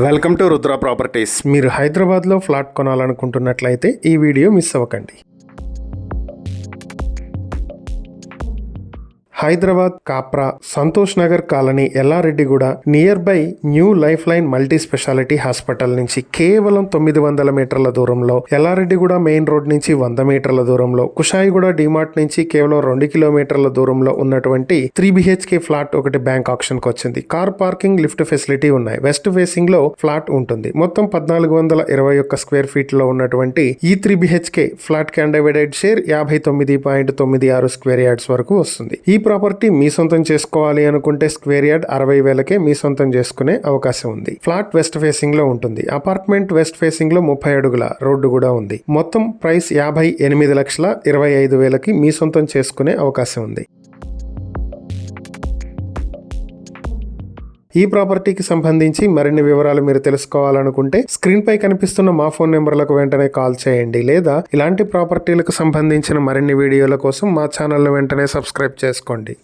Welcome to Rudra properties. మీరు హైదరాబాద్లో flat కొనాలనుకుంటున్నట్లయితే ఈ వీడియో మిస్ అవ్వకండి. Hyderabad Kapra Santosh Nagar colony Yellareddyguda near by new life line multi speciality hospital నుంచి కేవలం 900 మీటర్ల దూరంలో, ఎల్లారెడ్డిగూడ మెయిన్ రోడ్ నుంచి 100 మీటర్ల దూరంలో, కుషాయిగూడ డిమార్ట్ నుంచి కేవలం 2 కిలోమీటర్ల దూరంలో ఉన్నటువంటి 3 BHK ఫ్లాట్ ఒకటి బ్యాంక్ ఆప్షన్ కి వచ్చింది. కార్ పార్కింగ్, లిఫ్ట్ ఫెసిలిటీ ఉన్నాయి. వెస్ట్ ఫేసింగ్ లో ఫ్లాట్ ఉంటుంది. మొత్తం 1421 స్క్వేర్ ఫీట్ లో ఉన్నటువంటి ఈ 3 BHK ఫ్లాట్ కి అన్డివైడెడ్ షేర్ 59.96 స్క్వేర్ యార్డ్స్ వరకు వస్తుంది. ఈ ప్రాపర్టీ మీ సొంతం చేసుకోవాలి అనుకుంటే స్క్వేర్ యార్డ్ 60,000కే మీ సొంతం చేసుకునే అవకాశం ఉంది. ఫ్లాట్ వెస్ట్ ఫేసింగ్ లో ఉంటుంది. అపార్ట్మెంట్ వెస్ట్ ఫేసింగ్ లో 30 అడుగుల రోడ్డు కూడా ఉంది. మొత్తం ప్రైస్ 58,25,000కి మీ సొంతం చేసుకునే అవకాశం ఉంది. ఈ ప్రాపర్టీకి సంబంధించి మరిన్ని వివరాలు మీరు తెలుసుకోవాలనుకుంటే స్క్రీన్ పై కనిపిస్తున్న మా ఫోన్ నెంబర్లకు వెంటనే కాల్ చేయండి, లేదా ఇలాంటి ప్రాపర్టీలకు సంబంధించిన మరిన్ని వీడియోల కోసం మా ఛానల్ను వెంటనే సబ్స్క్రైబ్ చేసుకోండి.